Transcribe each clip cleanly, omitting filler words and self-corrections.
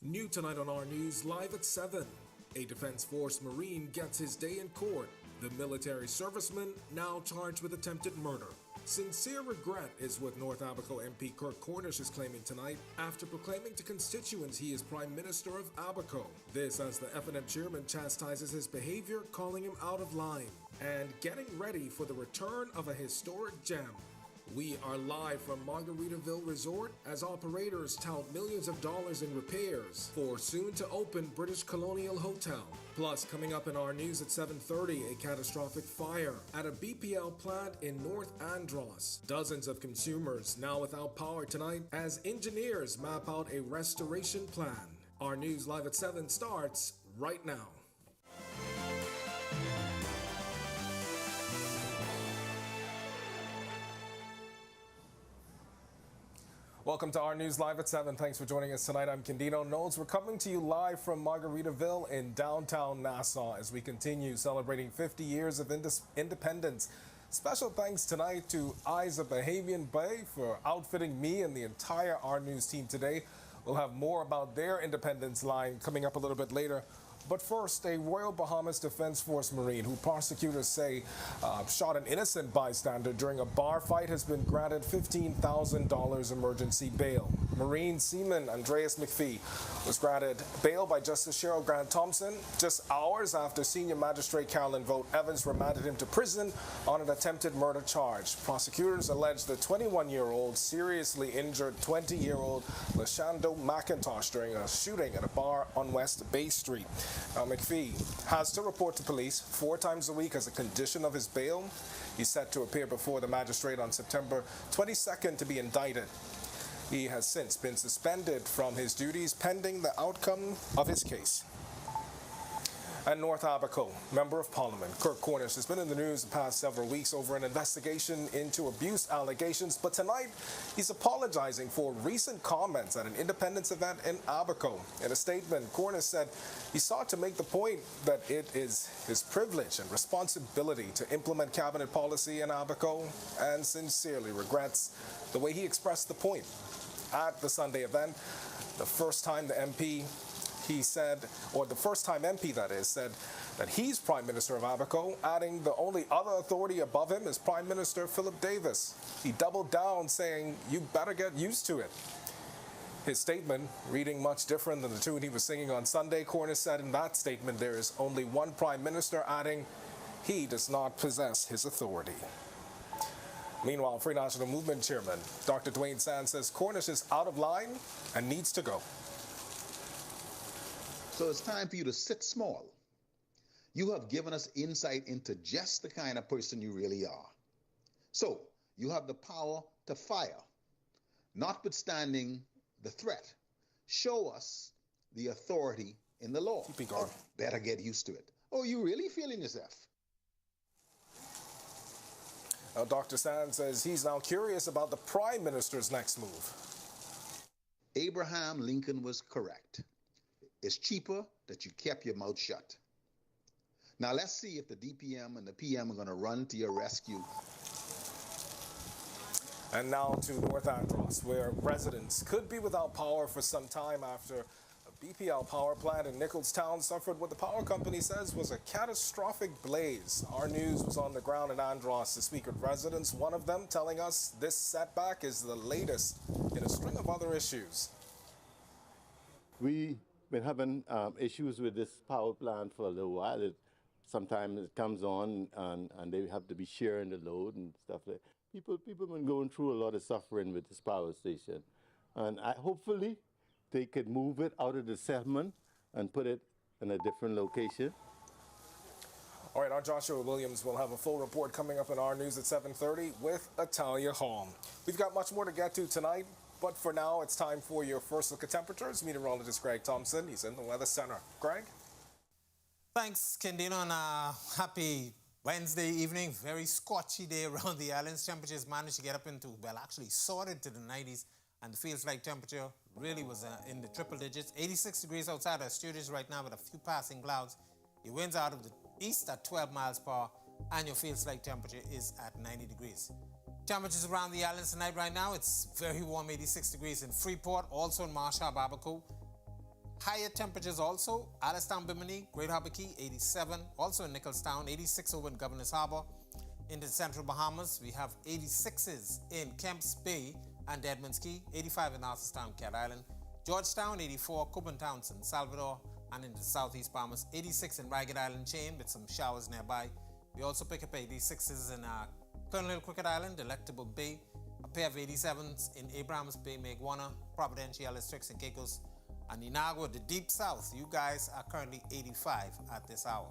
New tonight on Our News, live at 7. A Defense Force Marine gets his day in court. The military serviceman now charged with attempted murder. Sincere regret is what North Abaco MP Kirk Cornish is claiming tonight after proclaiming to constituents he is Prime Minister of Abaco. This as the F&M chairman chastises his behavior, calling him out of line. And getting ready for the return of a historic gem. We are live from Margaritaville Resort as operators tout millions of dollars in repairs for soon-to-open British Colonial Hotel. Plus, coming up in our news at 7:30, a catastrophic fire at a BPL plant in North Andros. Dozens of consumers now without power tonight as engineers map out a restoration plan. Our news live at 7 starts right now. Welcome to Our News Live at 7. Thanks for joining us tonight. I'm Candino Knowles. We're coming to you live from Margaritaville in downtown Nassau as we continue celebrating 50 years of independence. Special thanks tonight to Eyes of Bahavian Bay for outfitting me and the entire Our News team today. We'll have more about their independence line coming up a little bit later. But first, a Royal Bahamas Defense Force Marine who prosecutors say shot an innocent bystander during a bar fight has been granted $15,000 emergency bail. Marine Seaman Andreas McPhee was granted bail by Justice Cheryl Grant Thompson just hours after Senior Magistrate Carolyn Vogt Evans remanded him to prison on an attempted murder charge. Prosecutors allege the 21-year-old seriously injured 20-year-old Lashando McIntosh during a shooting at a bar on West Bay Street. McPhee has to report to police 4 times a week as a condition of his bail. He's set to appear before the magistrate on September 22nd to be indicted. He has since been suspended from his duties pending the outcome of his case. And North Abaco, Member of Parliament Kirk Cornish has been in the news the past several weeks over an investigation into abuse allegations, but tonight he's apologizing for recent comments at an independence event in Abaco. In a statement, Cornish said he sought to make the point that it is his privilege and responsibility to implement cabinet policy in Abaco and sincerely regrets the way he expressed the point. At the Sunday event, the first time MP that is, said that he's Prime Minister of Abaco, adding the only other authority above him is Prime Minister Philip Davis. He doubled down, saying, "You better get used to it." His statement, reading much different than the tune he was singing on Sunday, Cornish said in that statement there is only one Prime Minister, adding, he does not possess his authority. Meanwhile, Free National Movement Chairman Dr. Dwayne Sands says Cornish is out of line and needs to go. So it's time for you to sit small. You have given us insight into just the kind of person you really are. So you have the power to fire, notwithstanding the threat. Show us the authority in the law. Or better get used to it. Oh, you really feeling yourself? Now, Dr. Sands says he's now curious about the Prime Minister's next move. Abraham Lincoln was correct. It's cheaper that you kept your mouth shut. Now let's see if the DPM and the PM are going to run to your rescue. And now to North Andros, where residents could be without power for some time after a BPL power plant in Nicholstown suffered what the power company says was a catastrophic blaze. Our News was on the ground in Andros to speak with residents, one of them telling us this setback is the latest in a string of other issues. We've been having issues with this power plant for a little while. Sometimes it comes on and they have to be sharing the load and stuff like that. People have been going through a lot of suffering with this power station. And hopefully they could move it out of the settlement and put it in a different location. All right, our Joshua Williams will have a full report coming up in Our News at 7:30 with Atalia Hall. We've got much more to get to tonight. But for now, it's time for your first look at temperatures. Meteorologist Greg Thompson, he's in the Weather Center. Greg? Thanks, Candino, and happy Wednesday evening. Very scorchy day around the islands. Temperatures managed to get up into, well, actually soared to the 90s, and the feels like temperature really was in the triple digits. 86 degrees outside our studios right now with a few passing clouds. Your winds out of the east at 12 miles per hour, and your feels like temperature is at 90 degrees. Temperatures around the islands tonight right now, it's very warm, 86 degrees in Freeport, also in Marshall, Abaco. Higher temperatures also, Allenstown, Bimini, Great Harbor Key, 87. Also in Nicholstown, 86 over in Governor's Harbor. In the central Bahamas, we have 86s in Kemps Bay and Edmonds Key, 85 in Arthurstown, Cat Island. Georgetown, 84, Cookman Town, San Salvador. And in the southeast Bahamas, 86 in Ragged Island Chain with some showers nearby. We also pick up 86s in Colonel Cricket Island, Delectable Bay. A pair of 87s in Abrahams Bay, Meguana, Providencia, Tricks and Caicos. And Inagua, the deep south, you guys are currently 85 at this hour.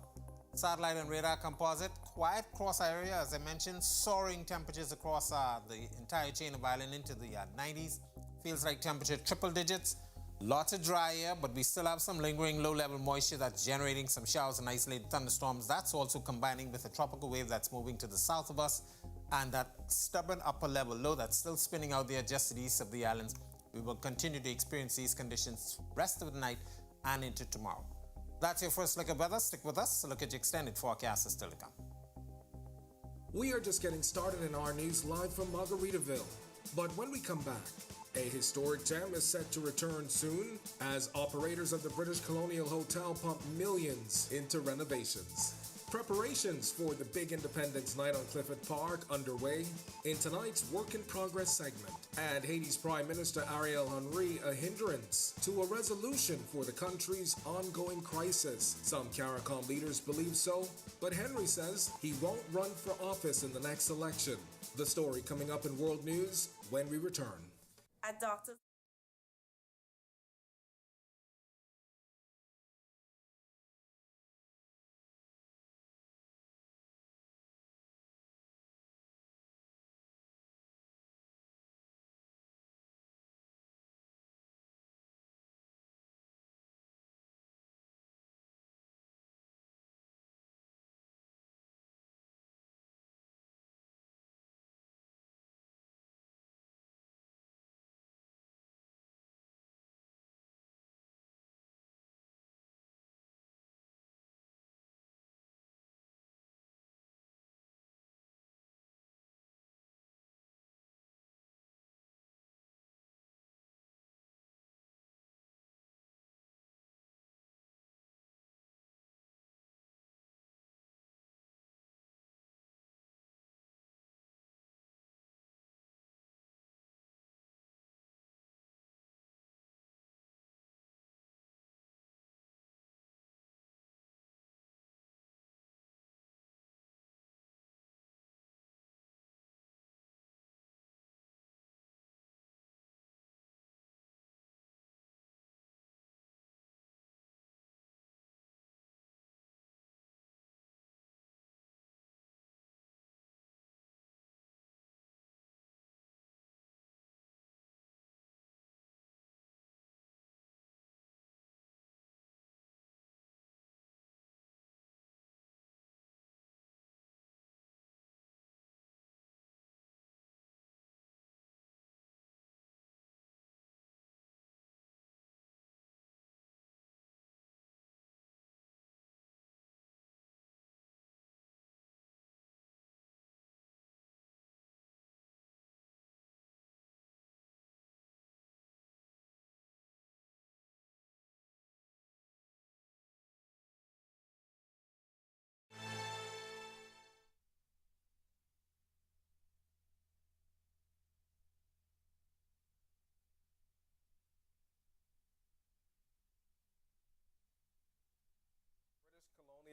Satellite and radar composite, quiet cross area, as I mentioned, soaring temperatures across the entire chain of island into the 90s. Feels like temperature triple digits. Lots of dry air, but we still have some lingering low-level moisture that's generating some showers and isolated thunderstorms. That's also combining with a tropical wave that's moving to the south of us and that stubborn upper level low that's still spinning out there just to the east of the islands. We will continue to experience these conditions rest of the night and into tomorrow. That's your first look at weather. Stick with us. A look at your extended forecast is still to come. We are just getting started in our news live from Margaritaville. But when we come back, a historic gem is set to return soon as operators of the British Colonial Hotel pump millions into renovations. Preparations for the big Independence Night on Clifford Park underway in tonight's Work in Progress segment. And Haiti's Prime Minister Ariel Henry a hindrance to a resolution for the country's ongoing crisis. Some CARICOM leaders believe so, but Henry says he won't run for office in the next election. The story coming up in World News when we return. At Doctors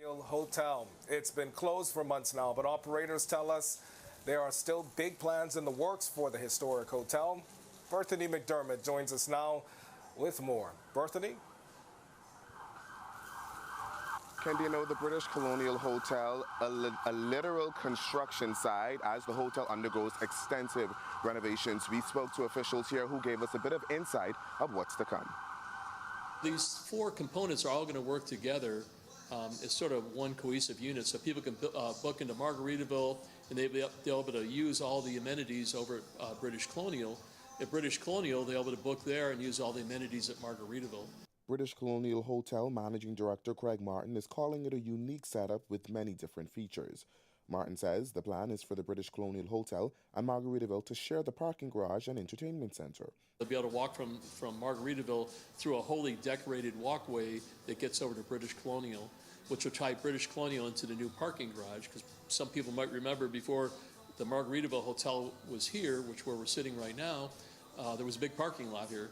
Colonial Hotel. It's been closed for months now, but operators tell us there are still big plans in the works for the historic hotel. Berthany McDermott joins us now with more. Berthany? Ken, do you know the British Colonial Hotel, a literal construction site as the hotel undergoes extensive renovations? We spoke to officials here who gave us a bit of insight of what's to come. These four components are all going to work together as sort of one cohesive unit, so people can book into Margaritaville and they'll be able to use all the amenities over at British Colonial. At British Colonial, they'll be able to book there and use all the amenities at Margaritaville. British Colonial Hotel Managing Director Craig Martin is calling it a unique setup with many different features. Martin says the plan is for the British Colonial Hotel and Margaritaville to share the parking garage and entertainment center. They'll be able to walk from Margaritaville through a wholly decorated walkway that gets over to British Colonial, which will tie British Colonial into the new parking garage, because some people might remember before the Margaritaville Hotel was here, which where we're sitting right now, there was a big parking lot here.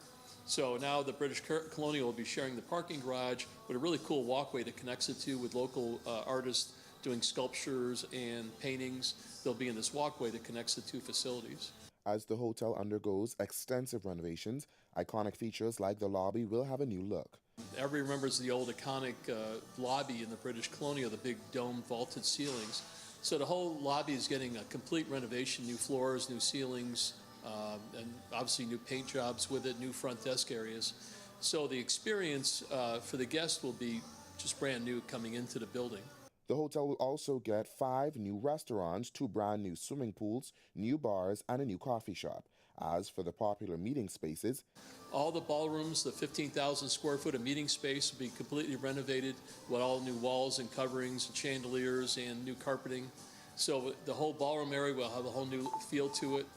So now the British Colonial will be sharing the parking garage with a really cool walkway that connects it to with local artists doing sculptures and paintings. They'll be in this walkway that connects the two facilities. As the hotel undergoes extensive renovations, iconic features like the lobby will have a new look. Everybody remembers the old iconic lobby in the British Colonial, the big dome vaulted ceilings. So the whole lobby is getting a complete renovation, new floors, new ceilings, and obviously new paint jobs with it, new front desk areas. So the experience for the guests will be just brand new coming into the building. The hotel will also get 5 new restaurants, 2 brand new swimming pools, new bars, and a new coffee shop. As for the popular meeting spaces, all the ballrooms, the 15,000 square foot of meeting space will be completely renovated with all new walls and coverings and chandeliers and new carpeting. So the whole ballroom area will have a whole new feel to it.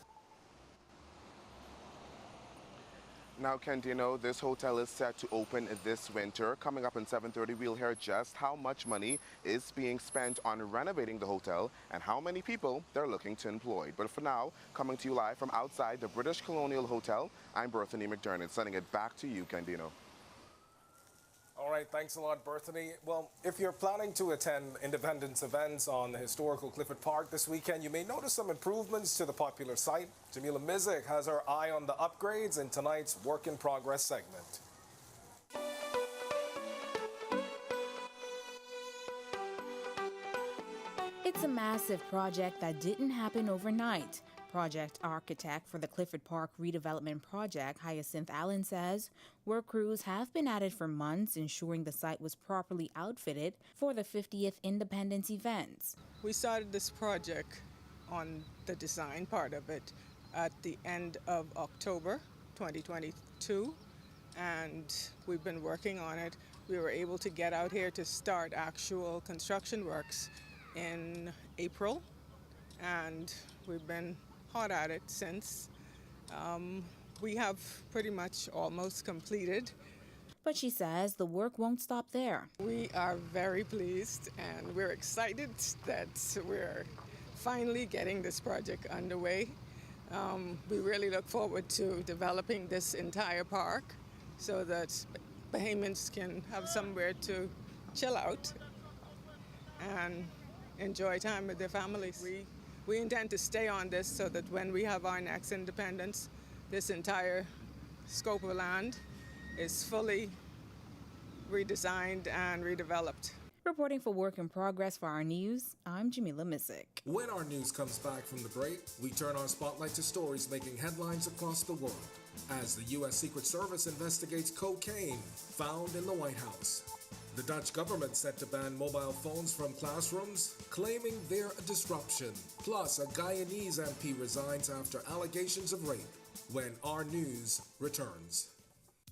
now, Kendino, this hotel is set to open this winter. Coming up in 7:30, we'll hear just how much money is being spent on renovating the hotel and how many people they're looking to employ. But for now, coming to you live from outside the British Colonial Hotel, I'm Berthany McDermott, sending it back to you, Kendino. All right, thanks a lot, Berthany. Well, if you're planning to attend Independence events on the historical Clifford Park this weekend, you may notice some improvements to the popular site. Jamila Mizik has her eye on the upgrades in tonight's Work in Progress segment. It's a massive project that didn't happen overnight. Project architect for the Clifford Park redevelopment project, Hyacinth Allen, says work crews have been at it for months, ensuring the site was properly outfitted for the 50th Independence events. We started this project on the design part of it at the end of October 2022, and we've been working on it. We were able to get out here to start actual construction works in April, and we've been hard at it since. We have pretty much almost completed. But she says the work won't stop there. We are very pleased and we're excited that we're finally getting this project underway. We really look forward to developing this entire park so that Bahamians can have somewhere to chill out and enjoy time with their families. We intend to stay on this so that when we have our next independence, this entire scope of land is fully redesigned and redeveloped. Reporting for Work in Progress for Our News, I'm Jamila Mizik. When our news comes back from the break, we turn our spotlight to stories making headlines across the world as the U.S. Secret Service investigates cocaine found in the White House. The Dutch government set to ban mobile phones from classrooms, claiming they're a disruption. Plus, a Guyanese MP resigns after allegations of rape. When Our News returns.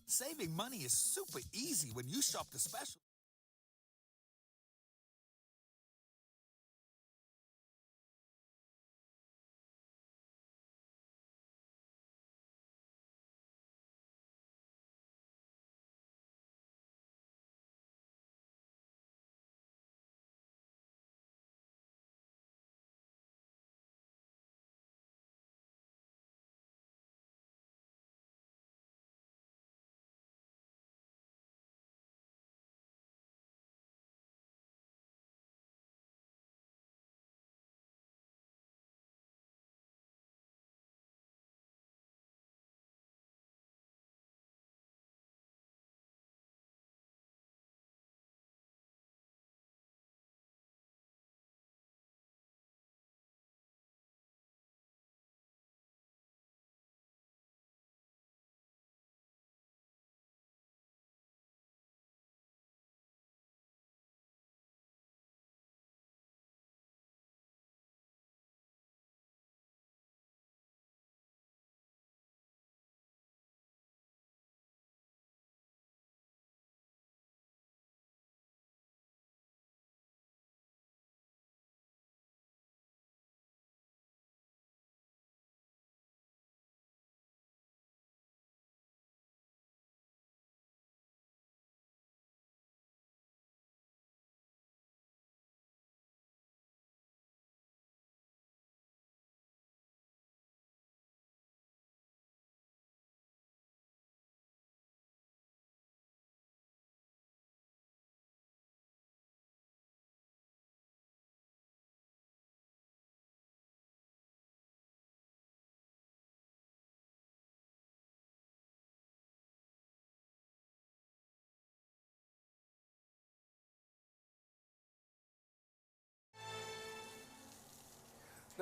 Saving money is super easy when you shop the special.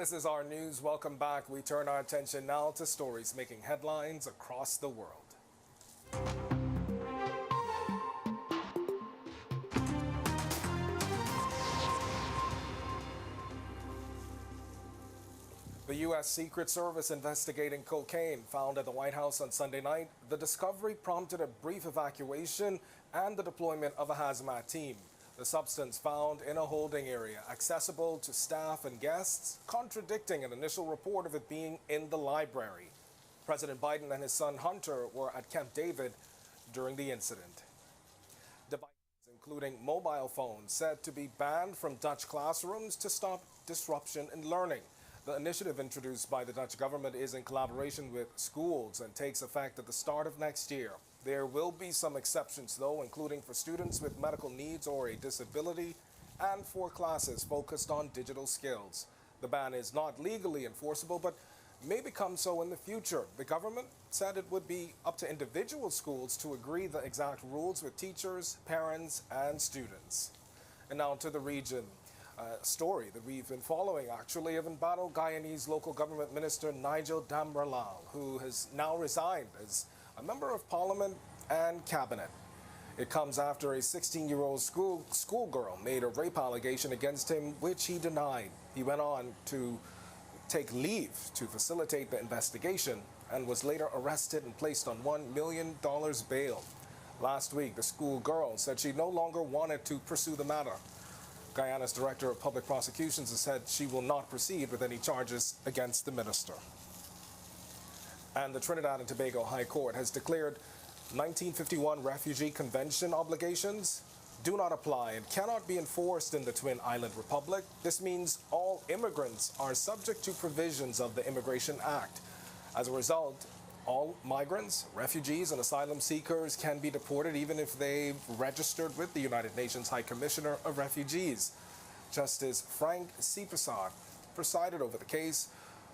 This is our news. Welcome back. We turn our attention now to stories making headlines across the world. The U.S. Secret Service investigating cocaine found at the White House on Sunday night. The discovery prompted a brief evacuation and the deployment of a hazmat team. The substance found in a holding area, accessible to staff and guests, contradicting an initial report of it being in the library. President Biden and his son Hunter were at Camp David during the incident. Devices, including mobile phones, said to be banned from Dutch classrooms to stop disruption in learning. The initiative introduced by the Dutch government is in collaboration with schools and takes effect at the start of next year. There will be some exceptions, though, including for students with medical needs or a disability and for classes focused on digital skills. The ban is not legally enforceable, but may become so in the future. The government said it would be up to individual schools to agree the exact rules with teachers, parents, and students. And now to the region. A story that we've been following, actually, of embattled Guyanese local government minister Nigel Dambralal, who has now resigned as a member of parliament and cabinet. It comes after a 16-year-old schoolgirl made a rape allegation against him, which he denied. He went on to take leave to facilitate the investigation and was later arrested and placed on $1 million bail. Last week, the schoolgirl said she no longer wanted to pursue the matter. Guyana's Director of Public Prosecutions has said she will not proceed with any charges against the minister. And the Trinidad and Tobago High Court has declared 1951 Refugee Convention obligations do not apply and cannot be enforced in the Twin Island Republic. This means all immigrants are subject to provisions of the Immigration Act. As a result, all migrants, refugees, and asylum seekers can be deported even if they've registered with the United Nations High Commissioner of Refugees. Justice Frank C. Prasad presided over the case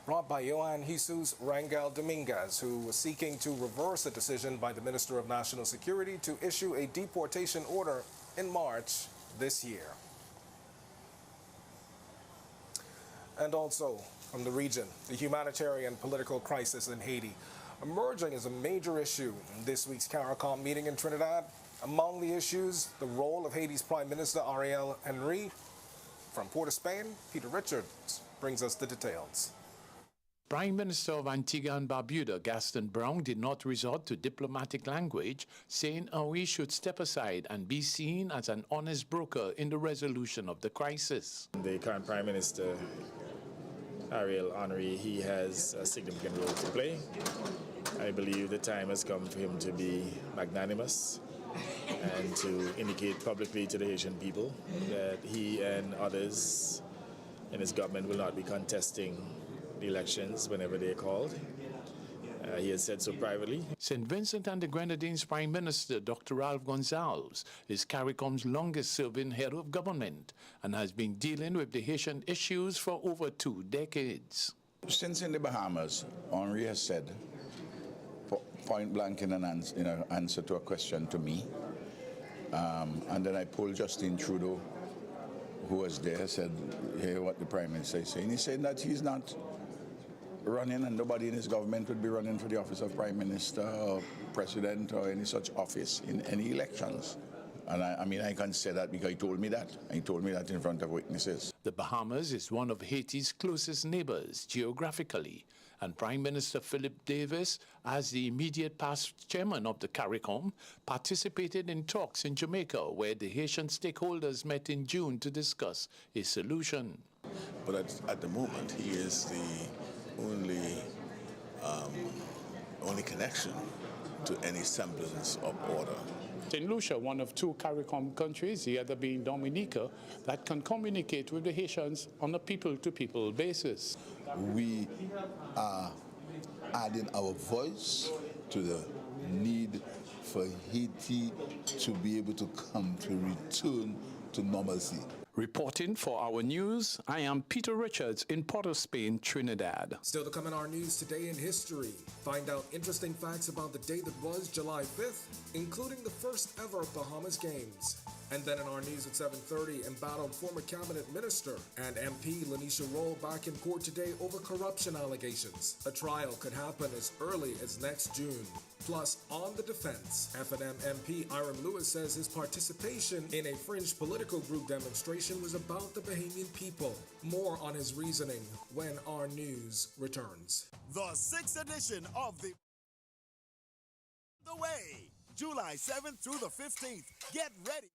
brought by Johan Jesus Rangel Dominguez, who was seeking to reverse a decision by the Minister of National Security to issue a deportation order in March this year. And also from the region, the humanitarian political crisis in Haiti emerging as a major issue in this week's CARICOM meeting in Trinidad. Among the issues, the role of Haiti's Prime Minister Ariel Henry. From Port of Spain, Peter Richards brings us the details. Prime Minister of Antigua and Barbuda, Gaston Brown, did not resort to diplomatic language, saying Henry should step aside and be seen as an honest broker in the resolution of the crisis. The current Prime Minister, Ariel Henry, he has a significant role to play. I believe the time has come for him to be magnanimous and to indicate publicly to the Haitian people that he and others in his government will not be contesting the elections whenever they're called. He has said so privately. St. Vincent and the Grenadines Prime Minister, Dr. Ralph Gonsalves, is CARICOM's longest-serving head of government and has been dealing with the Haitian issues for over 2 decades. Since in the Bahamas, Henry has said, point blank in an answer to a question to me, and then I pulled Justin Trudeau, who was there, said, hear what the Prime Minister is saying. He said that he's not running, and nobody in his government would be running for the office of Prime Minister or President or any such office in any elections. And I mean, I can say that because he told me that. He told me that in front of witnesses. The Bahamas is one of Haiti's closest neighbors geographically, and Prime Minister Philip Davis, as the immediate past chairman of the CARICOM, participated in talks in Jamaica where the Haitian stakeholders met in June to discuss a solution. But at the moment, he is the only connection to any semblance of order. St. Lucia, one of 2 CARICOM countries, the other being Dominica, that can communicate with the Haitians on a people-to-people basis. We are adding our voice to the need for Haiti to be able to come to return to normalcy. Reporting for Our News, I am Peter Richards in Port of Spain, Trinidad. Still to come in Our News Today in History. Find out interesting facts about the day that was July 5th, including the first ever Bahamas Games. And then in our news at 7:30, embattled former cabinet minister and MP Lanisha Roll back in court today over corruption allegations. A trial could happen as early as next June. Plus, on the defense, F&M MP Iram Lewis says his participation in a fringe political group demonstration was about the Bahamian people. More on his reasoning when our news returns. The 6th edition of the Way, July 7th through the 15th. Get ready.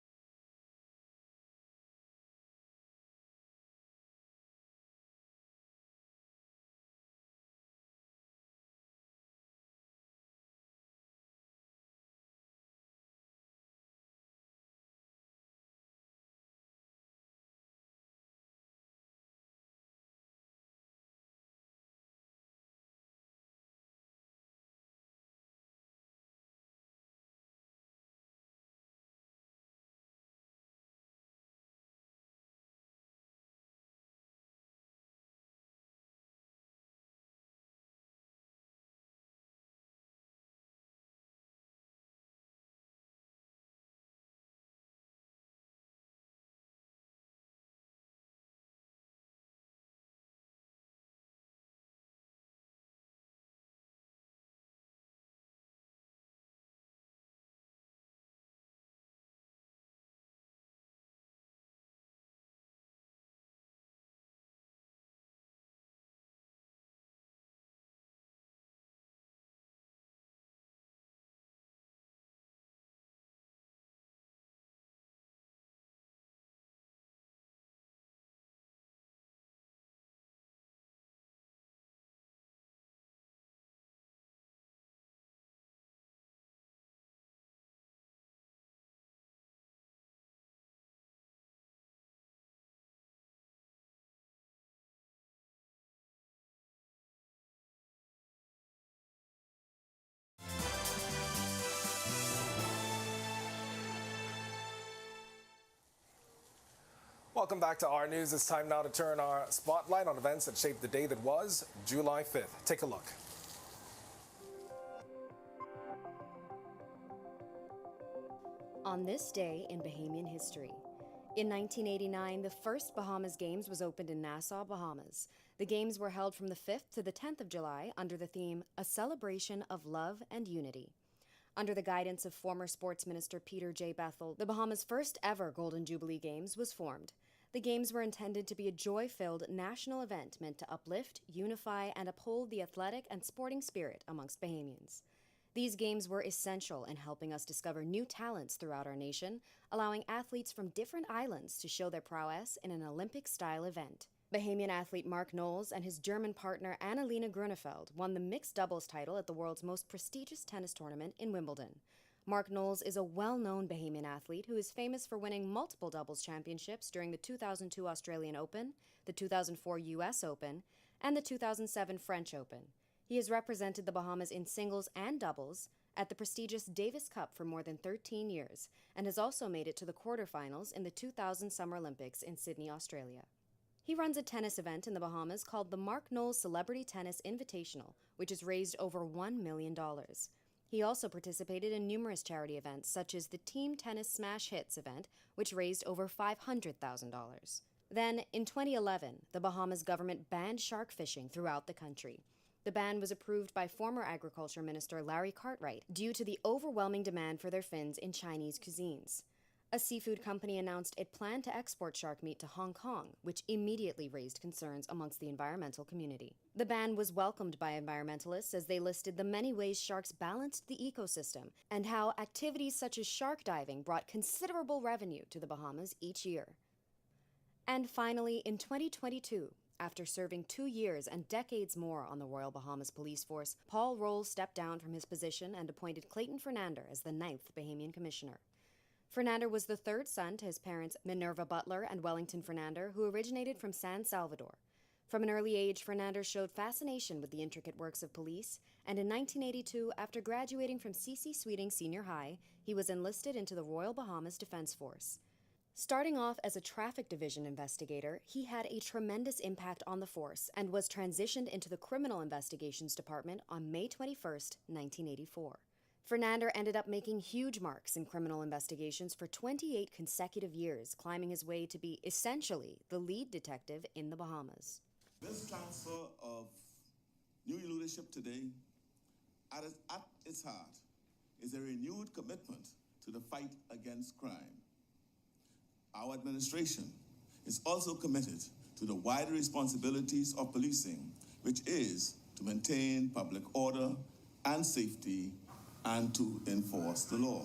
Welcome back to Our News. It's time now to turn our spotlight on events that shaped the day that was July 5th. Take a look. On this day in Bahamian history, in 1989, the first Bahamas Games was opened in Nassau, Bahamas. The Games were held from the 5th to the 10th of July under the theme, A Celebration of Love and Unity. Under the guidance of former Sports Minister Peter J. Bethel, the Bahamas' first ever Golden Jubilee Games was formed. The Games were intended to be a joy-filled national event meant to uplift, unify, and uphold the athletic and sporting spirit amongst Bahamians. These games were essential in helping us discover new talents throughout our nation, allowing athletes from different islands to show their prowess in an Olympic-style event. Bahamian athlete Mark Knowles and his German partner Annalena Grunefeld won the mixed doubles title at the world's most prestigious tennis tournament in Wimbledon. Mark Knowles is a well-known Bahamian athlete who is famous for winning multiple doubles championships during the 2002 Australian Open, the 2004 US Open, and the 2007 French Open. He has represented the Bahamas in singles and doubles at the prestigious Davis Cup for more than 13 years, and has also made it to the quarterfinals in the 2000 Summer Olympics in Sydney, Australia. He runs a tennis event in the Bahamas called the Mark Knowles Celebrity Tennis Invitational, which has raised over $1 million. He also participated in numerous charity events, such as the Team Tennis Smash Hits event, which raised over $500,000. Then, in 2011, the Bahamas government banned shark fishing throughout the country. The ban was approved by former Agriculture Minister Larry Cartwright due to the overwhelming demand for their fins in Chinese cuisines. A seafood company announced it planned to export shark meat to Hong Kong, which immediately raised concerns amongst the environmental community. The ban was welcomed by environmentalists as they listed the many ways sharks balanced the ecosystem and how activities such as shark diving brought considerable revenue to the Bahamas each year. And finally, in 2022, after serving 2 years and decades more on the Royal Bahamas Police Force, Paul Roll stepped down from his position and appointed Clayton Fernander as the 9th Bahamian Commissioner. Fernander was the third son to his parents Minerva Butler and Wellington Fernander, who originated from San Salvador. From an early age, Fernander showed fascination with the intricate works of police, and in 1982, after graduating from C.C. Sweeting Senior High, he was enlisted into the Royal Bahamas Defense Force. Starting off as a traffic division investigator, he had a tremendous impact on the force and was transitioned into the Criminal Investigations Department on May 21, 1984. Fernando ended up making huge marks in criminal investigations for 28 consecutive years, climbing his way to be essentially the lead detective in the Bahamas. This transfer of new leadership today, at its heart, is a renewed commitment to the fight against crime. Our administration is also committed to the wider responsibilities of policing, which is to maintain public order and safety and to enforce the law.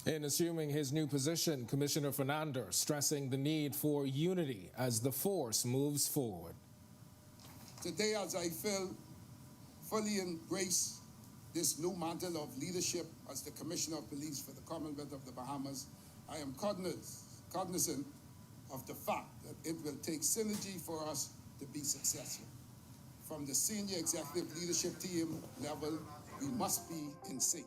In assuming his new position, Commissioner Fernando stressing the need for unity as the force moves forward. Today, as I fully embrace this new mantle of leadership as the Commissioner of Police for the Commonwealth of the Bahamas, I am cognizant of the fact that it will take synergy for us to be successful. From the senior executive leadership team level, we must be in sync.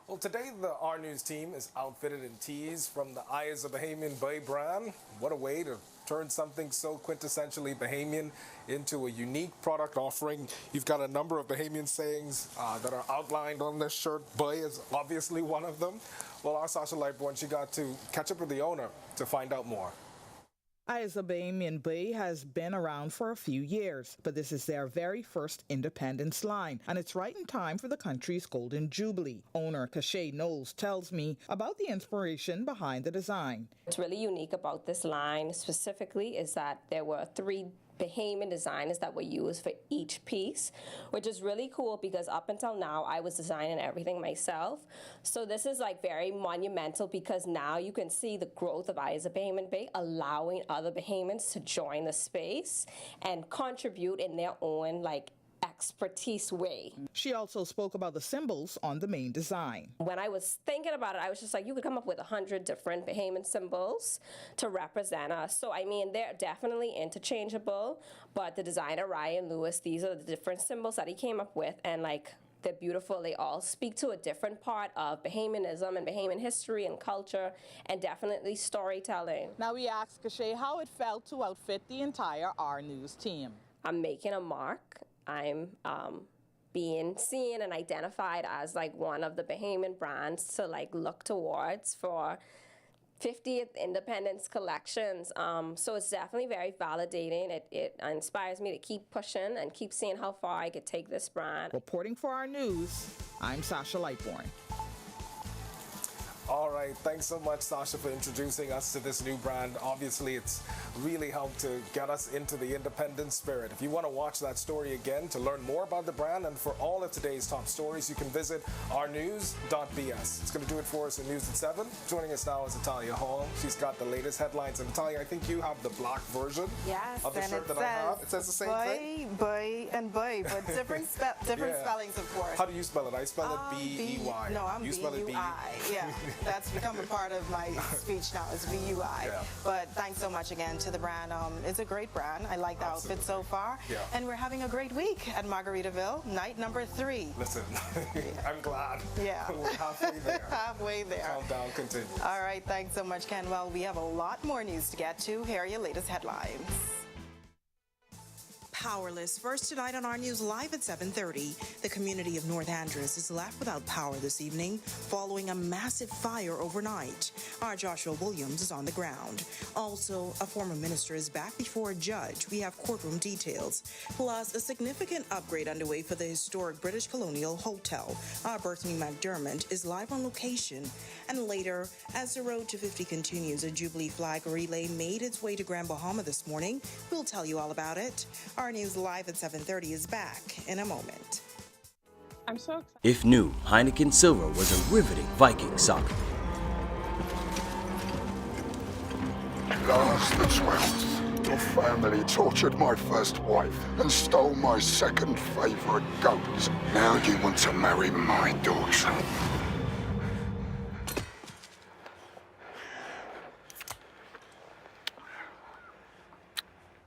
Well, today the Our News team is outfitted in tees from the Eyes of Bahamian Bay brand. What a way to turn something so quintessentially Bahamian into a unique product offering. You've got a number of Bahamian sayings that are outlined on this shirt. Bay is obviously one of them. Well, our Sasha Lightborn, she got to catch up with the owner to find out more. Eyes of Bahamian Bay has been around for a few years, but this is their very first independence line, and it's right in time for the country's Golden Jubilee. Owner Kashay Knowles tells me about the inspiration behind the design. What's really unique about this line specifically is that there were 3 Bahamian designers that were used for each piece, which is really cool because up until now I was designing everything myself. So this is like very monumental because now you can see the growth of Eyes of Bahamian Bay, allowing other Bahamians to join the space and contribute in their own expertise way. She also spoke about the symbols on the main design. When I was thinking about it, I was just like, you could come up with 100 different Bahamian symbols to represent us. So, I mean, they're definitely interchangeable, but the designer, Ryan Lewis, these are the different symbols that he came up with, and they're beautiful. They all speak to a different part of Bahamianism and Bahamian history and culture, and definitely storytelling. Now we asked Kashay how it felt to outfit the entire Our News team. I'm making a mark. I'm being seen and identified as one of the Bahamian brands to look towards for 50th Independence collections. So it's definitely very validating. It inspires me to keep pushing and keep seeing how far I could take this brand. Reporting for Our News, I'm Sasha Lightborn. All right, thanks so much, Sasha, for introducing us to this new brand. Obviously, it's really helped to get us into the independent spirit. If you want to watch that story again, to learn more about the brand and for all of today's top stories, you can visit ournews.bs. It's going to do it for us in News at 7. Joining us now is Natalia Hall. She's got the latest headlines. And Natalia, I think you have the black version of the shirt that I have. It says the same thing? Boy, but different spellings, of course. How do you spell it? I spell it B-E-Y. No, I'm B-U-I. Yeah. That's become a part of my speech now, is VUI. Yeah. But thanks so much again to the brand. It's a great brand. I like the outfit so far. Yeah. And we're having a great week at Margaritaville, night number 3. Listen, I'm glad. Yeah. We're halfway there. Halfway there. Countdown continues. All right, thanks so much, Ken. Well, we have a lot more news to get to. Here are your latest headlines. Powerless. First tonight on Our News Live at 7:30. The community of North Andros is left without power this evening following a massive fire overnight. Our Joshua Williams is on the ground. Also, a former minister is back before a judge. We have courtroom details. Plus, a significant upgrade underway for the historic British Colonial Hotel. Our Brittany McDermott is live on location. And later, as the road to 50 continues, a Jubilee flag relay made its way to Grand Bahama this morning. We'll tell you all about it. Our News Live at 7:30 is back in a moment. I'm so excited. If new, Heineken Silver was a riveting Viking saga. Lars the 12th, your family tortured my first wife and stole my second favorite goat. Now you want to marry my daughter.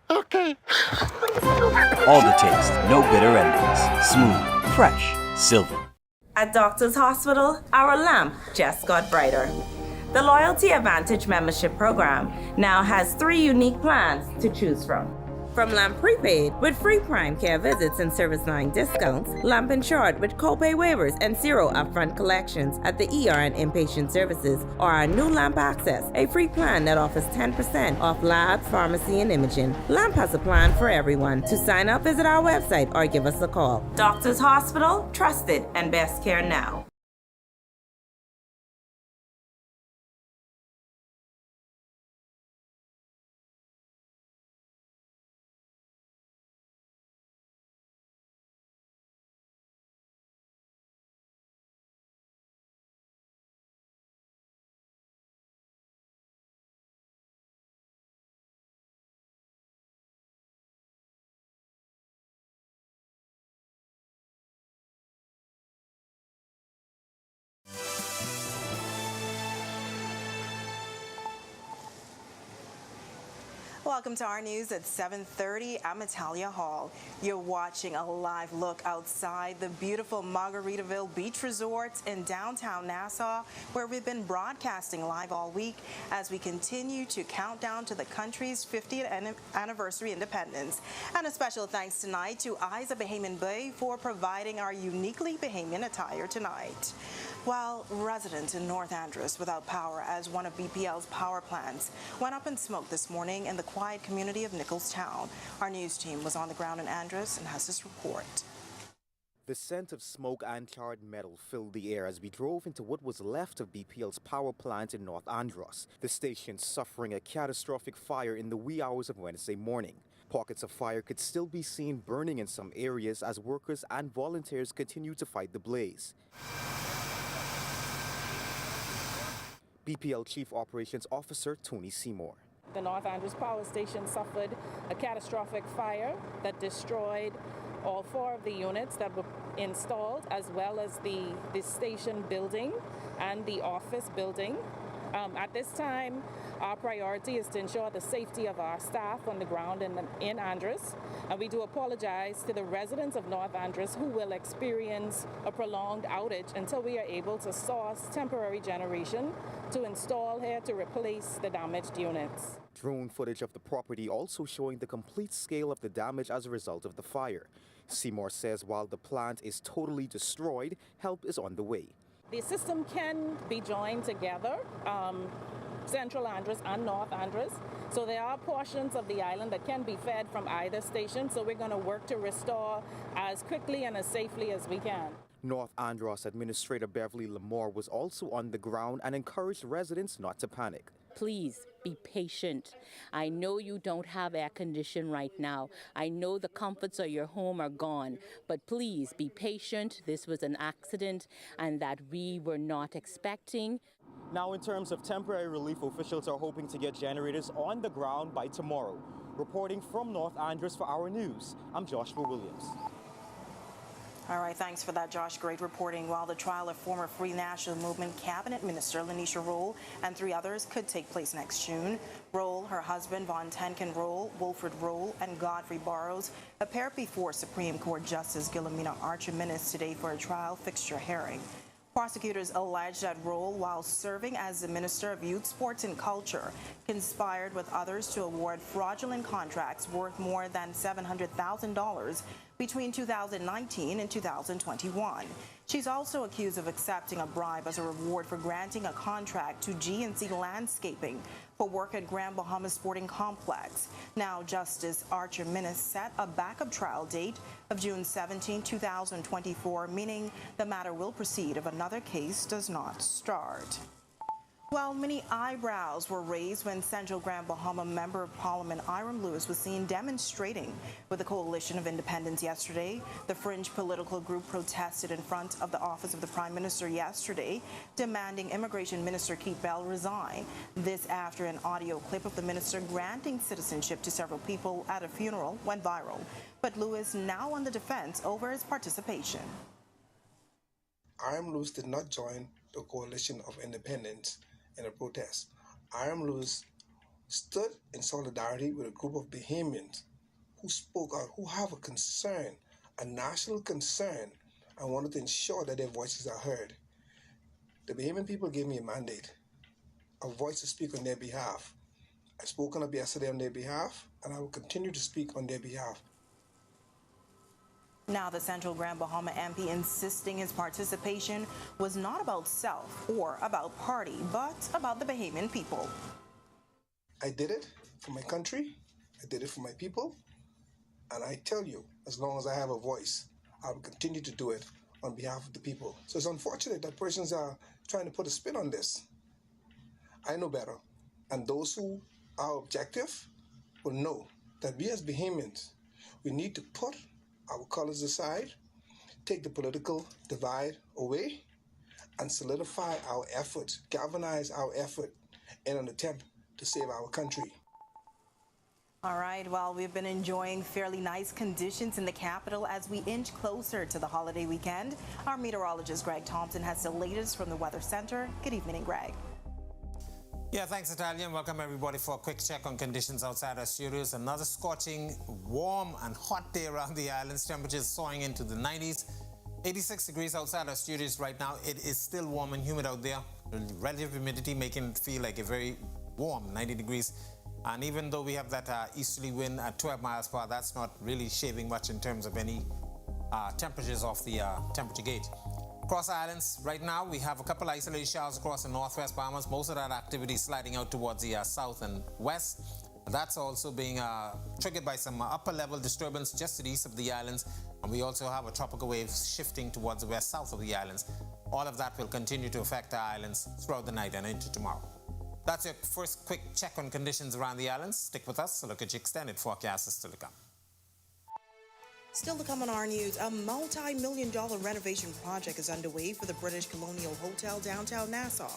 Okay. All the taste, no bitter endings. Smooth, fresh, silver. At Doctor's Hospital, our lamp just got brighter. The Loyalty Advantage membership program now has 3 unique plans to choose from. From Lamp Prepaid with free Prime Care visits and service line discounts, Lamp Insured with copay waivers and 0 upfront collections at the ER and inpatient services, or our new Lamp Access, a free plan that offers 10% off lab, pharmacy, and imaging. Lamp has a plan for everyone. To sign up, visit our website or give us a call. Doctors Hospital, trusted and best care now. Welcome to our news at 7:30. I'm Natalia Hall. You're watching a live look outside the beautiful Margaritaville Beach Resorts in downtown Nassau, where we've been broadcasting live all week as we continue to count down to the country's 50th anniversary independence. And a special thanks tonight to Eyes of Bahamian Bay for providing our uniquely Bahamian attire tonight. While residents in North Andros without power as one of BPL's power plants went up in smoke this morning in the quiet community of Nicholstown. Our news team was on the ground in Andros and has this report. The scent of smoke and charred metal filled the air as we drove into what was left of BPL's power plant in North Andros. The station suffering a catastrophic fire in the wee hours of Wednesday morning. Pockets of fire could still be seen burning in some areas as workers and volunteers continue to fight the blaze. BPL Chief Operations Officer Tony Seymour. The North Andros Power Station suffered a catastrophic fire that destroyed all 4 of the units that were installed, as well as the station building and the office building. At this time, our priority is to ensure the safety of our staff on the ground in Andros. And we do apologize to the residents of North Andros who will experience a prolonged outage until we are able to source temporary generation to install here to replace the damaged units. Drone footage of the property also showing the complete scale of the damage as a result of the fire. Seymour says while the plant is totally destroyed, help is on the way. The system can be joined together, Central Andros and North Andros. So there are portions of the island that can be fed from either station. So we're going to work to restore as quickly and as safely as we can. North Andros Administrator Beverly Lamore was also on the ground and encouraged residents not to panic. Please be patient. I know you don't have air conditioning right now. I know the comforts of your home are gone, but please be patient. This was an accident and that we were not expecting. Now, in terms of temporary relief, officials are hoping to get generators on the ground by tomorrow. Reporting from North Andros for Our News, I'm Joshua Williams. All right, thanks for that, Josh. Great reporting. While the trial of former Free National Movement Cabinet Minister Lanisha Roll and 3 others could take place next June, Roll, her husband Von Tenken Roll, Wilfred Roll, and Godfrey Burrows appeared before Supreme Court Justice Gilomena Archimedes today for a trial fixture hearing. Prosecutors allege that Roll, while serving as the Minister of Youth, Sports and Culture, conspired with others to award fraudulent contracts worth more than $700,000 between 2019 and 2021. She's also accused of accepting a bribe as a reward for granting a contract to G&C Landscaping for work at Grand Bahama Sporting Complex. Now, Justice Archimedes set a backup trial date of June 17, 2024, meaning the matter will proceed if another case does not start. Well, many eyebrows were raised when Central Grand Bahama Member of Parliament Iram Lewis was seen demonstrating with the Coalition of Independence yesterday. The fringe political group protested in front of the office of the Prime Minister yesterday, demanding Immigration Minister Keith Bell resign. This after an audio clip of the minister granting citizenship to several people at a funeral went viral. But Lewis now on the defense over his participation. Iram Lewis did not join the Coalition of Independence in a protest. Iram Lewis stood in solidarity with a group of Bahamians who spoke out, who have a concern, a national concern, and wanted to ensure that their voices are heard. The Bahamian people gave me a mandate a voice to speak on their behalf. I spoke on up yesterday on their behalf, and I will continue to speak on their behalf. Now, the Central Grand Bahama MP insisting his participation was not about self or about party, but about the Bahamian people. I did it for my country, I did it for my people, and I tell you, as long as I have a voice, I will continue to do it on behalf of the people. So it's unfortunate that persons are trying to put a spin on this. I know better, and those who are objective will know that we as Bahamians, we need to put our colors aside, take the political divide away, and solidify our efforts, galvanize our effort in an attempt to save our country. All right, well, we've been enjoying fairly nice conditions in the capital as we inch closer to the holiday weekend. Our meteorologist Greg Thompson has the latest from the Weather Center. Good evening, Greg. Yeah, thanks, Natalia, and welcome everybody for a quick check on conditions outside our studios. Another scorching, warm and hot day around the islands. Temperatures soaring into the 90s. 86 degrees outside our studios right now. It is still warm and humid out there. Relative humidity making it feel like a very warm 90 degrees. And even though we have that easterly wind at 12 miles per hour, that's not really shaving much in terms of any temperatures off the temperature gauge. Across islands, right now, we have a couple isolated showers across the northwest Bahamas. Most of that activity sliding out towards the south and west. That's also being triggered by some upper-level disturbance just to the east of the islands. And we also have a tropical wave shifting towards the west-south of the islands. All of that will continue to affect the islands throughout the night and into tomorrow. That's your first quick check on conditions around the islands. Stick with us. A look at your extended forecast is still to come. Still to come on our news, a multi-million-dollar renovation project is underway for the British Colonial Hotel downtown Nassau.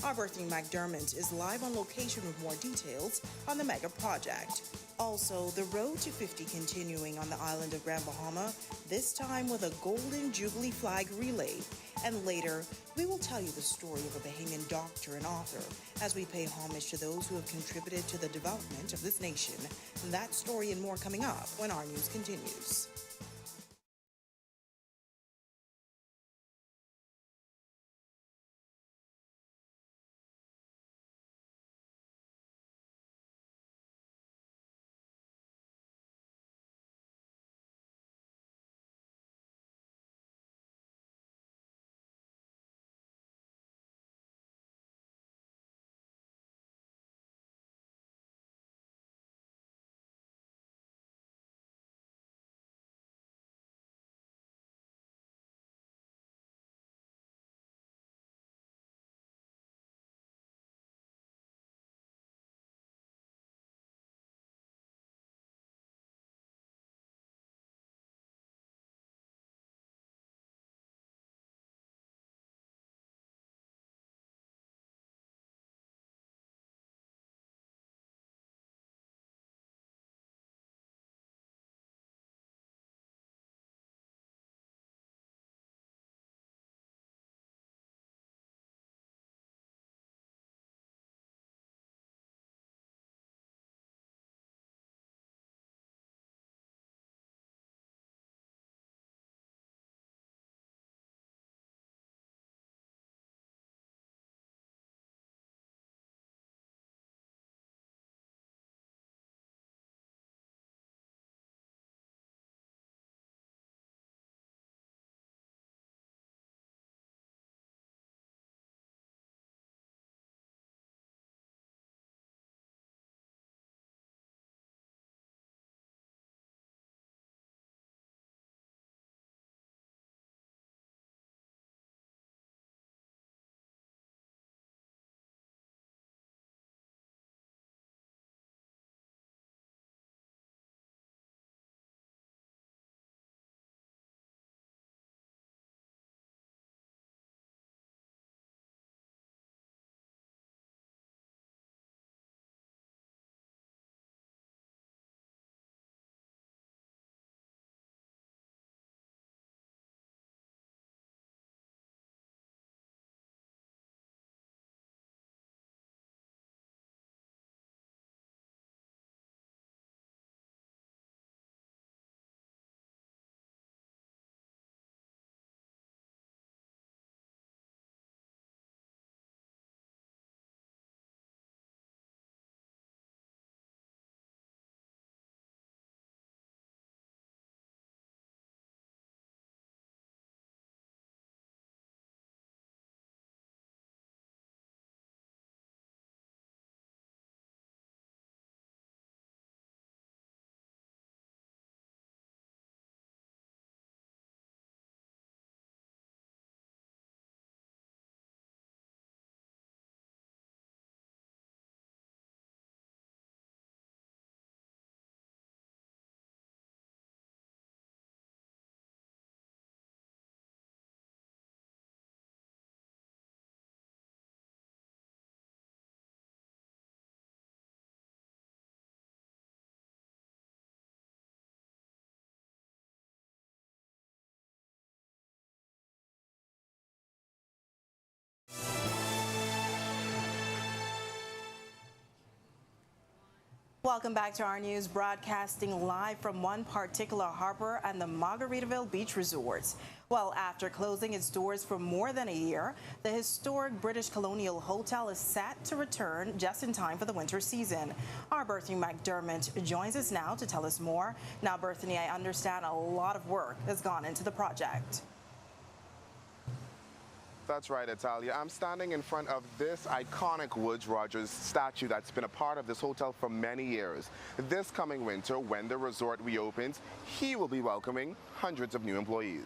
Our Berthany McDermott is live on location with more details on the mega project. Also, the road to 50 continuing on the island of Grand Bahama, this time with a Golden Jubilee flag relay. And later, we will tell you the story of a Bahamian doctor and author as we pay homage to those who have contributed to the development of this nation. That story and more coming up when our news continues. Welcome back to our news, broadcasting live from one particular harbor and the Margaritaville Beach Resorts. Well, after closing its doors for more than a year, the historic British Colonial Hotel is set to return just in time for the winter season. Our Berthany McDermott joins us now to tell us more. Now, Berthany, I understand a lot of work has gone into the project. That's right, Italia. I'm standing in front of this iconic Woodes Rogers statue that's been a part of this hotel for many years. This coming winter, when the resort reopens, he will be welcoming hundreds of new employees.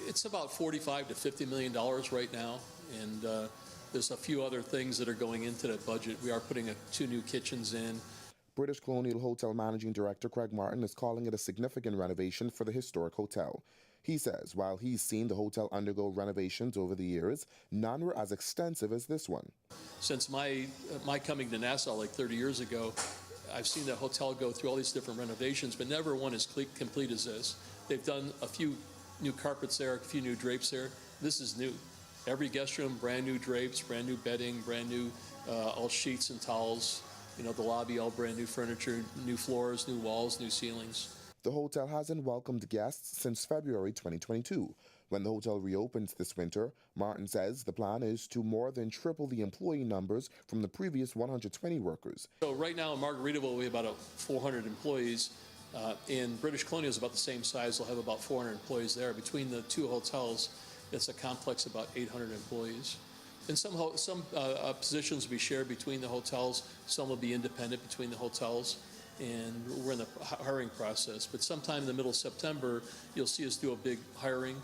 It's about $45 to $50 million right now, and there's a few other things that are going into that budget. We are putting 2 new kitchens in. British Colonial Hotel Managing Director Craig Martin is calling it a significant renovation for the historic hotel. He says while he's seen the hotel undergo renovations over the years, none were as extensive as this one. Since my coming to Nassau like 30 years ago, I've seen the hotel go through all these different renovations, but never one as complete as this. They've done a few new carpets there, a few new drapes there. This is new. Every guest room, brand new drapes, brand new bedding, brand new all sheets and towels. You know, the lobby, all brand new furniture, new floors, new walls, new ceilings. The hotel hasn't welcomed guests since February 2022. When the hotel reopens this winter, Martin says the plan is to more than triple the employee numbers from the previous 120 workers. So right now in Margaritaville, we have about 400 employees. In British Colonial is about the same size. We'll have about 400 employees there. Between the 2 hotels, it's a complex of about 800 employees. And some positions will be shared between the hotels. Some will be independent between the hotels. And we're in the hiring process. But sometime in the middle of September, you'll see us do a big hiring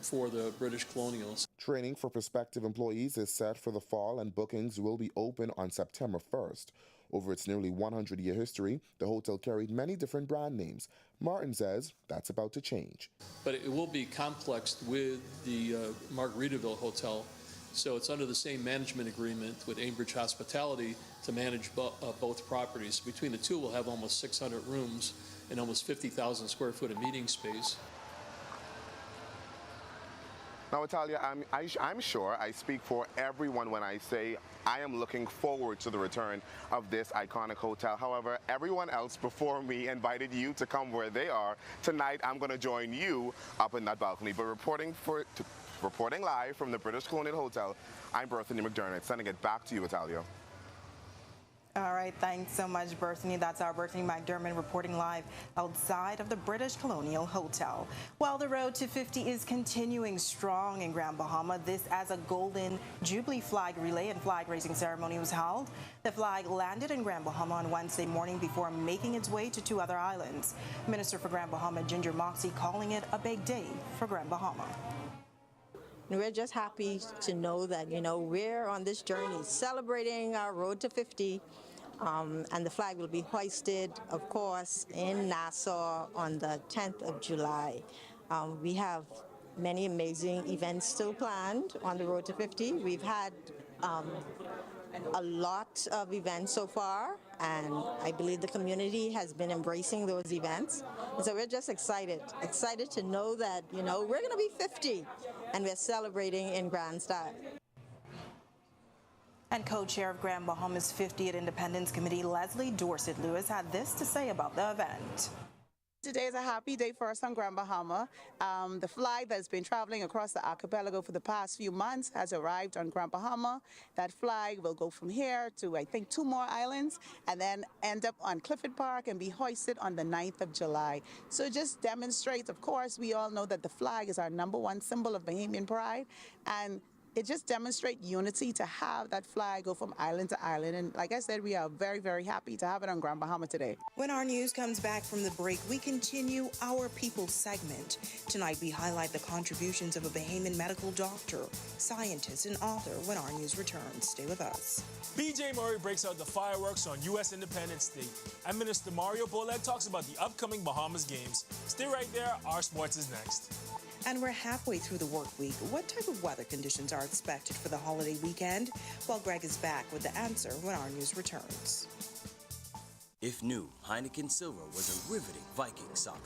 for the British Colonials. Training for prospective employees is set for the fall, and bookings will be open on September 1st. Over its nearly 100-year history, the hotel carried many different brand names. Martin says that's about to change. But it will be complexed with the Margaritaville Hotel. So it's under the same management agreement with Ambridge Hospitality to manage both properties. Between the 2, we'll have almost 600 rooms and almost 50,000 square foot of meeting space. Now, Italia, I'm sure I speak for everyone when I say I am looking forward to the return of this iconic hotel. However, everyone else before me invited you to come where they are. Tonight, I'm going to join you up in that balcony. But reporting live from the British Colonial Hotel, I'm Berthany McDermott, sending it back to you, Italia. All right, thanks so much, Berthany. That's our Berthany McDermott reporting live outside of the British Colonial Hotel. Well, the road to 50 is continuing strong in Grand Bahama. This as a Golden Jubilee flag relay and flag raising ceremony was held. The flag landed in Grand Bahama on Wednesday morning before making its way to 2 other islands. Minister for Grand Bahama, Ginger Moxie, calling it a big day for Grand Bahama. We're just happy to know that, we're on this journey celebrating our road to 50, and the flag will be hoisted, of course, in Nassau on the 10th of July. We have many amazing events still planned on the road to 50. We've had a lot of events so far, and I believe the community has been embracing those events. And so we're just excited to know that, we're going to be 50 and we're celebrating in grand style. And co-chair of Grand Bahama's 50th Independence Committee, Leslie Dorset Lewis, had this to say about the event. Today is a happy day for us on Grand Bahama. The flag that's been traveling across the archipelago for the past few months has arrived on Grand Bahama. That flag will go from here to, I think, 2 more islands and then end up on Clifford Park and be hoisted on the 9th of July. So it just demonstrates, of course, we all know that the flag is our #1 symbol of Bahamian pride, and it just demonstrates unity to have that flag go from island to island. And like I said, we are very, very happy to have it on Grand Bahama today. When our news comes back from the break, we continue our People segment. Tonight, we highlight the contributions of a Bahamian medical doctor, scientist, and author when our news returns. Stay with us. BJ Murray breaks out the fireworks on U.S. Independence Day, and Minister Mario Bolet talks about the upcoming Bahamas Games. Stay right there. Our sports is next. And we're halfway through the work week. What type of weather conditions are expected for the holiday weekend? Well, Greg is back with the answer when our news returns. If new, Heineken Silver was a riveting Viking saga.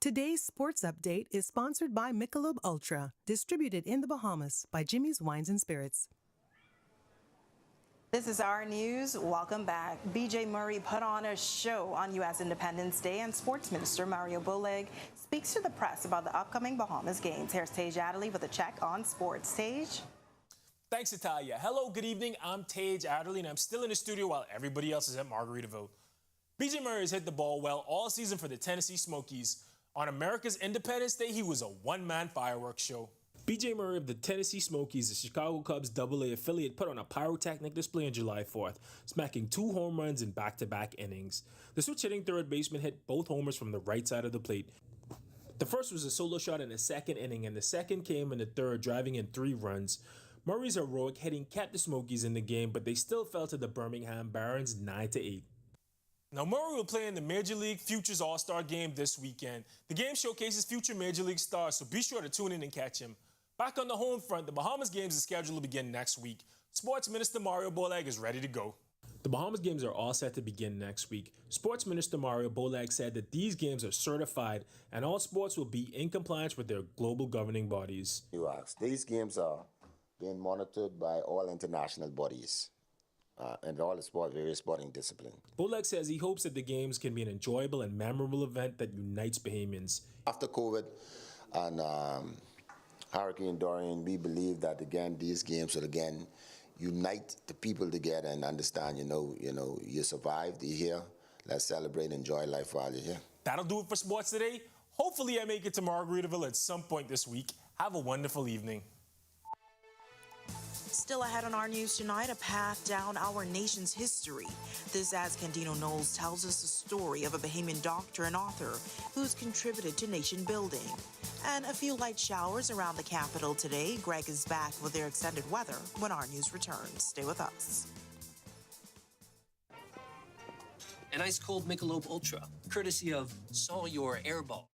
Today's sports update is sponsored by Michelob Ultra, distributed in the Bahamas by Jimmy's Wines and Spirits. This is our news. Welcome back. BJ Murray put on a show on U.S. Independence Day, and Sports Minister Mario Boleg speaks to the press about the upcoming Bahamas Games. Here's Tage Adderley with a check on sports. Tage? Thanks, Italia. Hello, good evening. I'm Tage Adderley, and I'm still in the studio while everybody else is at Margaritaville. BJ Murray has hit the ball well all season for the Tennessee Smokies. On America's Independence Day, he was a one-man fireworks show. BJ Murray of the Tennessee Smokies, the Chicago Cubs AA affiliate, put on a pyrotechnic display on July 4th, smacking 2 home runs in back-to-back innings. The switch-hitting third baseman hit both homers from the right side of the plate. The first was a solo shot in the second inning, and the second came in the third, driving in 3 runs. Murray's heroic hitting kept the Smokies in the game, but they still fell to the Birmingham Barons 9-8. Now, Murray will play in the Major League Futures All-Star Game this weekend. The game showcases future Major League stars, so be sure to tune in and catch him. Back on the home front, the Bahamas Games is scheduled to begin next week. Sports Minister Mario Boleg is ready to go. The Bahamas Games are all set to begin next week. Sports Minister Mario Boleg said that these games are certified and all sports will be in compliance with their global governing bodies. You asked. These games are being monitored by all international bodies and all the various sporting disciplines. Boleg says he hopes that the games can be an enjoyable and memorable event that unites Bahamians. After COVID and Hurricane Dorian, we believe that again these games will again unite the people together and understand, you survived, you're here. Let's celebrate and enjoy life while you're here. That'll do it for sports today. Hopefully I make it to Margaritaville at some point this week. Have a wonderful evening. Still ahead on our news tonight, a path down our nation's history. This as Candino Knowles tells us the story of a Bahamian doctor and author who's contributed to nation building. And a few light showers around the capital today. Greg is back with their extended weather when our news returns. Stay with us. An ice cold Michelob Ultra, courtesy of Saw Your Airball.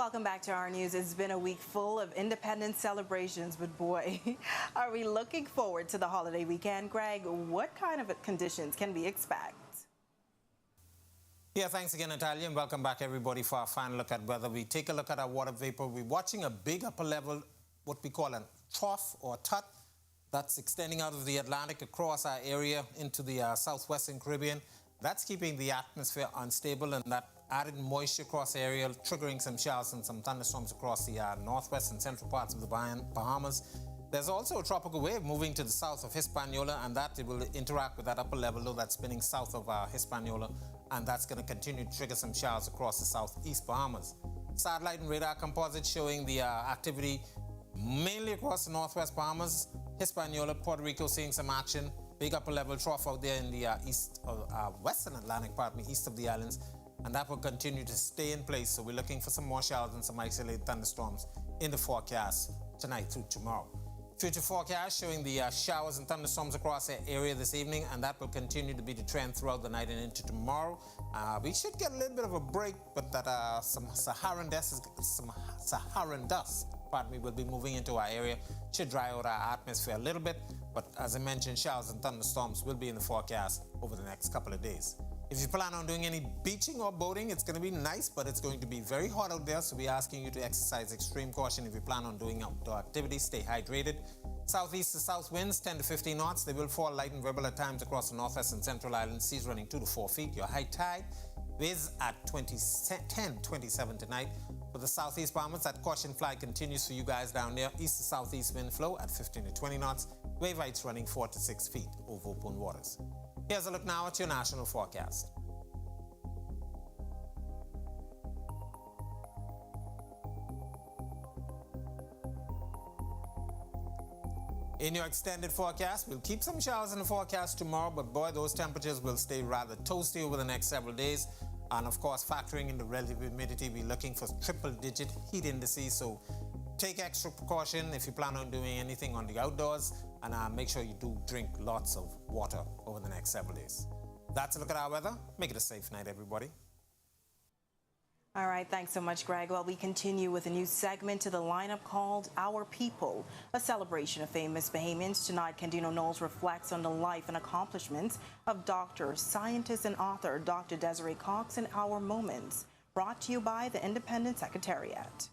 Welcome back to our news. It's been a week full of independence celebrations, but boy, are we looking forward to the holiday weekend. Greg, what kind of conditions can we expect? Yeah, thanks again, Natalia, and welcome back, everybody, for our final look at weather. We take a look at our water vapor. We're watching a big upper level, what we call a trough or tut, that's extending out of the Atlantic across our area into the southwestern Caribbean. That's keeping the atmosphere unstable, and that added moisture across the area, triggering some showers and some thunderstorms across the northwest and central parts of the Bahamas. There's also a tropical wave moving to the south of Hispaniola, and that will interact with that upper level low that's spinning south of Hispaniola, and that's going to continue to trigger some showers across the southeast Bahamas. Satellite and radar composite showing the activity mainly across the northwest Bahamas, Hispaniola, Puerto Rico seeing some action. Big upper level trough out there in the western Atlantic, east of the islands, and that will continue to stay in place. So we're looking for some more showers and some isolated thunderstorms in the forecast tonight through tomorrow. Future forecast showing the showers and thunderstorms across the area this evening, and that will continue to be the trend throughout the night and into tomorrow. We should get a little bit of a break, but that some Saharan dust, will be moving into our area. Should dry out our atmosphere a little bit, but as I mentioned, showers and thunderstorms will be in the forecast over the next couple of days. If you plan on doing any beaching or boating, it's going to be nice, but it's going to be very hot out there, so we're asking you to exercise extreme caution if you plan on doing outdoor activities. Stay hydrated. Southeast to south winds 10 to 15 knots. They will fall light and variable at times across the northwest and central islands. Seas running 2 to 4 feet. Your high tide is at 10:27 tonight. For the southeast Bahamas, that caution flag continues for you guys down there. East to southeast wind flow at 15 to 20 knots. Wave heights running 4 to 6 feet over open waters. Here's a look now at your national forecast. In your extended forecast, we'll keep some showers in the forecast tomorrow, but boy, those temperatures will stay rather toasty over the next several days. And of course, factoring in the relative humidity, we're looking for triple-digit heat indices, so take extra precaution if you plan on doing anything on the outdoors, and make sure you do drink lots of water over the next several days. That's a look at our weather. Make it a safe night, everybody. All right, thanks so much, Greg. Well, we continue with a new segment to the lineup called Our People, a celebration of famous Bahamians. Tonight, Candino Knowles reflects on the life and accomplishments of doctor, scientist, and author Dr. Desiree Cox in Our Moments, brought to you by the Independent Secretariat.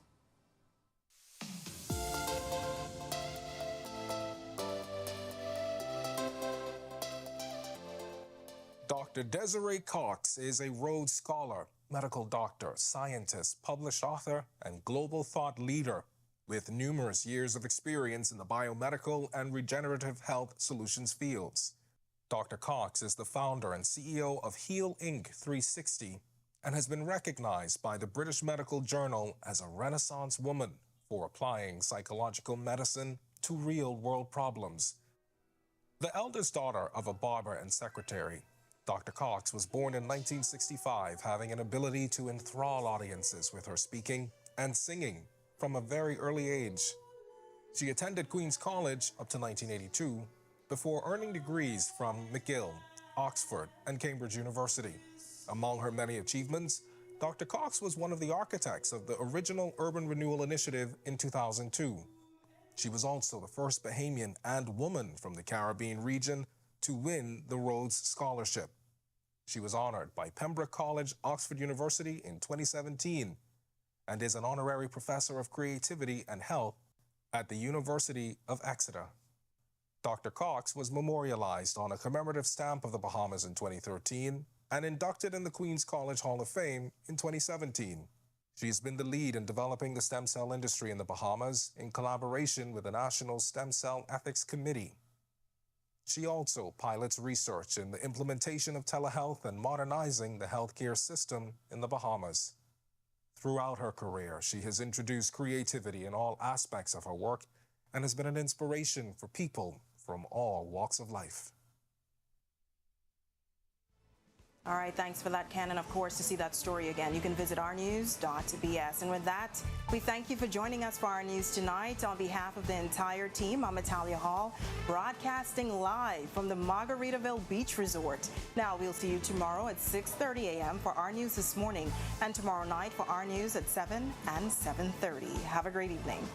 Dr. Desiree Cox is a Rhodes Scholar, medical doctor, scientist, published author, and global thought leader with numerous years of experience in the biomedical and regenerative health solutions fields. Dr. Cox is the founder and CEO of Heal Inc. 360 and has been recognized by the British Medical Journal as a Renaissance woman for applying psychological medicine to real-world problems. The eldest daughter of a barber and secretary, Dr. Cox was born in 1965, having an ability to enthrall audiences with her speaking and singing from a very early age. She attended Queen's College up to 1982 before earning degrees from McGill, Oxford, and Cambridge University. Among her many achievements, Dr. Cox was one of the architects of the original Urban Renewal Initiative in 2002. She was also the first Bahamian and woman from the Caribbean region to win the Rhodes Scholarship. She was honored by Pembroke College, Oxford University in 2017 and is an honorary professor of creativity and health at the University of Exeter. Dr. Cox was memorialized on a commemorative stamp of the Bahamas in 2013 and inducted in the Queen's College Hall of Fame in 2017. She has been the lead in developing the stem cell industry in the Bahamas in collaboration with the National Stem Cell Ethics Committee. She also pilots research in the implementation of telehealth and modernizing the healthcare system in the Bahamas. Throughout her career, she has introduced creativity in all aspects of her work and has been an inspiration for people from all walks of life. All right, thanks for that, Ken. And of course, to see that story again, you can visit ournews.bs. And with that, we thank you for joining us for our news tonight. On behalf of the entire team, I'm Natalia Hall, broadcasting live from the Margaritaville Beach Resort. Now, we'll see you tomorrow at 6:30 a.m. for our news this morning, and tomorrow night for our news at 7 and 7:30. Have a great evening.